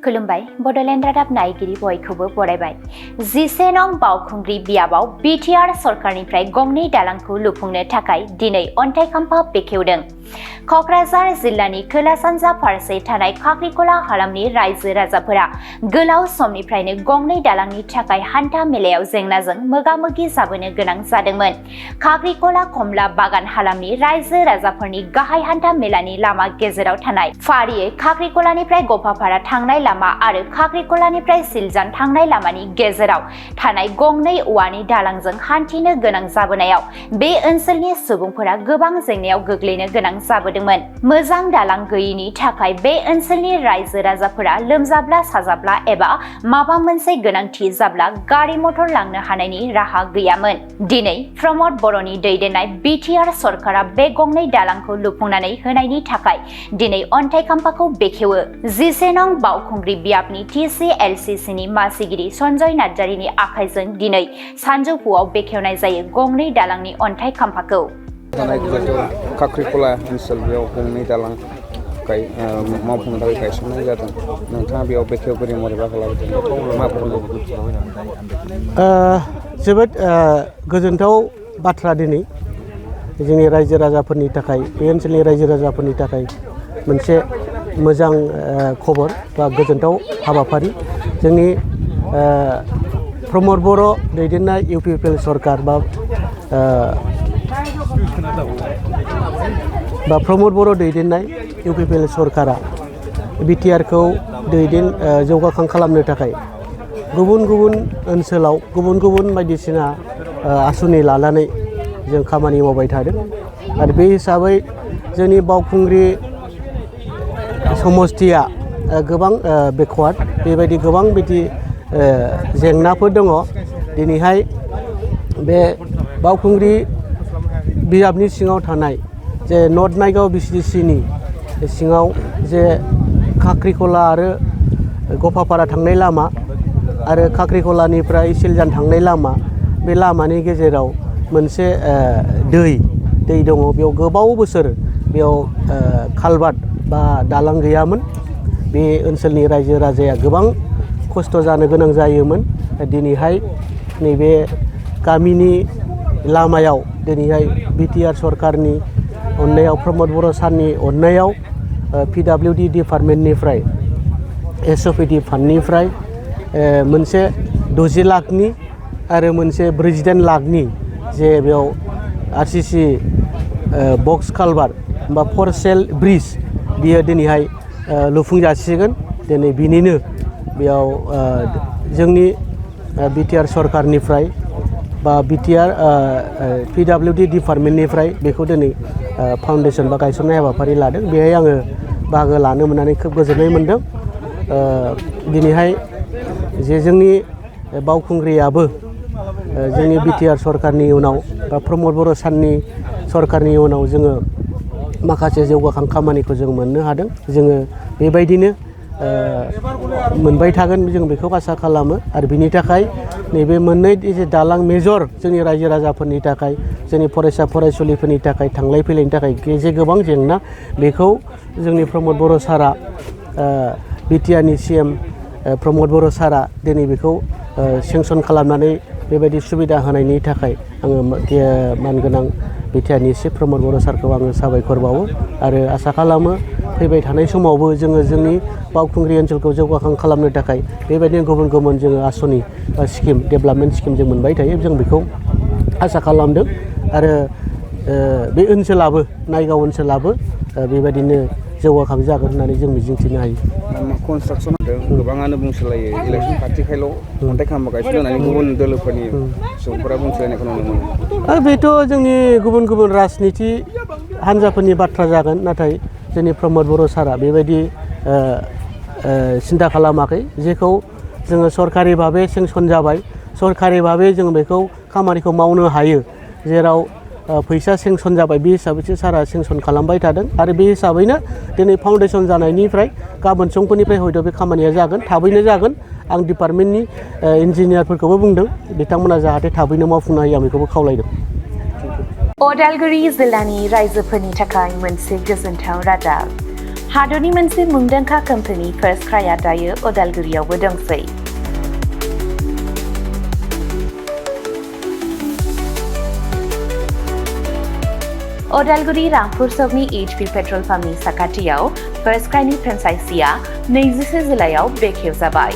खुलुमबाय बडलेण्ड रादाब नायगिरि बयखौबो बरायबाय 11 नं बावखुंग्रि बियाबाव बीटीआर सरकारनिफ्राय गंनै दालांखौ लुफुंनो थाखाय दिनै अन्थाइ खाम्फा बेखेवदों। कक्राझार जिल्लानि खोला सानजा फारसे थानाय खाख्रिखला हालामनि रायजो राजाफोरा गोलाव समनिफ्रायनो गंनै दालांनि थाखाय हान्था मेलायाव जेंनाजों मोगा-मोगि जाबोनो गोनां जादोंमोन। खाख्रिखला कमला बागान हालामनि रायजो राजाफोरनि गाहाय हान्था मेलानि लामा गेजेराव थानाय फारियै खाख्रिखलानिफ्राय गफापारा थांनाय लामा आरो खाख्रिखलानिफ्राय सिलजान थांनाय लामानि गेजेराव थानाय गंनै औवानि दालांजों हान्थिनो गोनां जाबोनायाव बे ओनसोलनि सुबुंफोरा गोबां जेंनायाव गोग्लैनो गोनां जाबोदोंमोन। मोजां दालां गैयिनि थाखाय बे ओनसोलनि रायजो राजाफोरा लोमजाब्ला साजाब्ला एबा माबा मोनसे गोनांथि जाब्ला गारि मटर लांनो हानायनि राहा गैयामोन। दिनै प्रमद बर'नि दैदेननाय बीटीआर सरकारा बे गंनै दालांखौ लुफुंनानै होनायनि थाखाय दिनै अन्थाइ खाम्फाखौ बेखेवो। 11 नं बावखुंग्रि बियाबनि TCLCCनि मासिगिरि सन्जय नार्जारिनि आखाइजों दिनै सानजौफुआव बेखेवनाय जायो गंनै दालांनि अन्थाइ खाम्फाखौ। खाख्रिखला ओनसोल बेयाव गंनै दालां मावफुंनो थाखाय गायसननाय जादों। नोंथाङा बेयाव बेखेवगिरि महरै बाहागो लाबोदों मा जोबोद गोजोनथाव बाथ्रा दिनै जोंनि रायजो राजाफोरनि थाखाय बे ओनसोलनि रायजो राजाफोरनि थाखाय मोनसे मोजां खबर बा गोजोनथाव हाबाफारि। जोंनि प्रमद बर' दैदेननाय UPPL सरकार बा प्रमद बर' दैदेननाय UPPL सरकारा BTRखौ जौगाखां खालामनो थाखाय गुबुन गुबुन ओनसोलाव गुबुन गुबुन बायदिसिना आसुनि लानानै जों खामानि मावबाय थादों आरो बे हिसाबै जोंनि बावखुंग्रि समस्थिया गोबां बेकवार्ड बेबायदि गोबां बिदि जेंनाफोर दङ। दिनैहाय बे बावखुंग्रि बियाबनि सिङाव थानाय जे नर्थ नायगाव BCDCनि सिङाव जे खाख्रिखला आरो गफापारा थांनाय लामा आरो खाख्रिखलानिफ्राय सिलजान थांनाय लामा बे लामानि गेजेराव मोनसे दै दङ। बेयाव गोबाव बोसोर बेयाव कालभार्ट बा दालां गैयामोन। बे ओनसोलनि रायजो राजाया गोबां खस्थ' जानो गोनां जायोमोन। दिनैहाय नैबे गामिनि लामायाव दिनैहाय BTR सरकारनि अननायाव प्रमद बर' सारनि अननायाव PWD डिपार्टमेन्टनिफ्राय SOPD फान्डनिफ्राय मोनसे 60 लाखनि आरो मोनसे 48 लाखनि जे बेयाव RCC बक्स कालभार्ट बा 4 सेल ब्रिज बियो दिनैहाय लुफुंजासिगोन। दिनै बिनिनो बेयाव जोंनि BTR सरकारनिफ्राय बा PWD डिपार्टमेन्टनिफ्राय बेखौ दिनै फाउन्डेसन बा गायसननाय हाबाफारि लादों। बेहाय आङो बाहागो लानो मोननानै खोब गोजोननाय मोनदों। दिनैहाय जे जोंनि बावखुंग्रियाबो जोंनि BTR सरकारनि उनाव बा प्रमद बर' सारनि सरकारनि उनाव जोङो माखासे जौगाखां खामानिखौ जों मोननो हादों। जोङो बेबायदिनो मोनबाय थागोन जों बेखौ आसा खालामो आरो बिनि थाखाय नैबे मोननै जे दालां मेजर जोंनि रायजो राजाफोरनि थाखाय जोंनि फरायसा फरायसुलिफोरनि थाखाय थांलाय फैलायनि थाखाय जे गोबां जेंना बेखौ जोंनि प्रमद बर' सारा BTRनि CM प्रमद बर' सारा दिनै बेखौ सेंसन खालामनानै बेबायदि सुबिदा होनायनि थाखाय आङो मानगोनां BTRनि चिफ प्रमद बर' सारखौ आङो साबायखर बावो आरो आसा खालामो फैबाय थानाय समावबो जोङो जोंनि बावखुंग्रि ओनसोलखौ जौगाखां खालामनो थाखाय बेबायदिनो गुबुन गुबुन जोङो आसनि बा स्किम डेभेलपमेन्ट स्किम जों मोनबाय थायो। जों बेखौ आसा खालामदों आरो बे ओनसोलाबो नायगाव ओनसोलाबो बेबायदिनो जौगाखां जागोन होननानै जों मिजिंथिनो हायो। कनस्ट्राक्सन गोबाङानो बुंसोलायो इलेक्सन खाथिखायल' अन्थाइ खाम्फा गायसनदों होननानै गुबुन दोलोफोरनि सुबुंफोरा बुंसोलायनायखौ नुनो मोनो। बेथ' जोंनि गुबुन गुबुन राजनिथि हान्जाफोरनि बाथ्रा जागोन। नाथाय जोंनि प्रमद बर' सारा बेबायदि सिन्था खालामाखै। जेखौ जोङो सरकारि भाबै सेंसन जाबाय सरकारि भाबै जों बेखौ खामानिखौ मावनो हायो। जेराव फैसा सेंसन जाबाय बे हिसाबैसो सारा सेंसन खालामबाय थादों आरो बे हिसाबैनो दिनै फाउन्डेसन जानायनिफ्राय गाबोन समफोरनिफ्राय हयथ' बे खामानिया जागोन थाबैनो जागोन। आं डिपार्टमेन्टनि इन्जिनियारफोरखौबो बुंदों बिथांमोना जाहाथे थाबैनो मावफुंनो हायो आं बेखौबो खावलायदों। उदालगुरि जिल्लानि रायजोफोरनि थाखाय मोनसे गोजोनथाव रादाब। हादरनि मोनसे मुंदांखा कम्पानि फार्स्ट क्राइआ दायो उदालगुरियावबो दंसै। उदालगुरि रामपुर सकनि HP पेट्रल पाम्पनि साखाथियाव फार्स्ट क्राइनि फ्रेन्चाइजिया 24 जुलाइआव बेखेवजाबाय।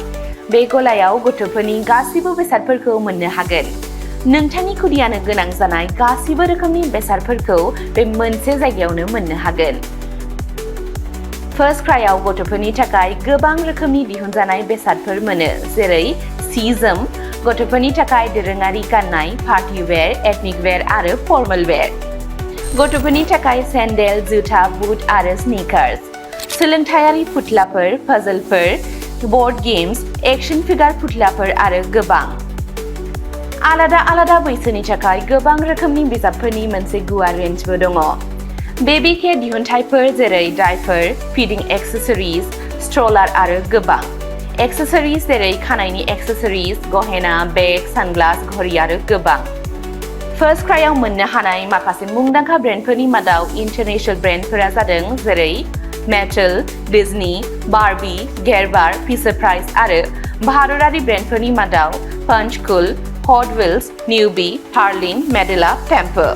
बे गलायाव गथ'फोरनि गासिबो बेसादफोरखौ मोननो हागोन। नोंथांनि खुदियानो गोनां जानाय गासिबो रोखोमनि बेसादफोरखौ बे मोनसे जायगायावनो मोननो हागोन। फार्स्ट क्राइआव गथ'फोरनि थाखाय गोबां रोखोमनि दिहुनजानाय बेसादफोर मोनो, जेरै सि जोम, गथ'फोरनि थाखाय दोरोङारि गाननाय, पार्टी वेर, एथनिक वेर आरो फर्मेल वेर। गथ'फोरनि थाखाय सेन्डेल, जुथा, बुट आरो स्निकार्स, सोलोंथायारि फुथलाफोर, पाजलफोर, बर्ड गेम्स, एक्शन फिगार फुथलाफोर आरो गोबां। आलादा बैसोनि थाखाय गोबां रोखोमनि बिजाबफोरनि मोनसे गुवार रेन्जबो दङ। बेबी केयार दिहुनथायफोर जेरै डायपार, फिडिं एक्सेसरिज, स्ट्रलार आरो गोबां। एक्सेसरिज जेरै खानायनि एक्सेसरिज, गहेना, बेग, सानग्लास, घड़ी आरो गोबां। फार्स्ट क्राइआव मोननो हानाय माखासे मुंदांखा ब्रेन्डफोरनि मादाव इन्टारनेशनेल ब्रेन्डफोरा जादों जेरै Mattel, Disney, Barbie, Gerber, Fisher Price आरो भारतारि ब्रेन्डफोरनि मादाव पंचकुल, हट व्हील्स, निउबी, हार्लिन, मेडेला, टेम्पो।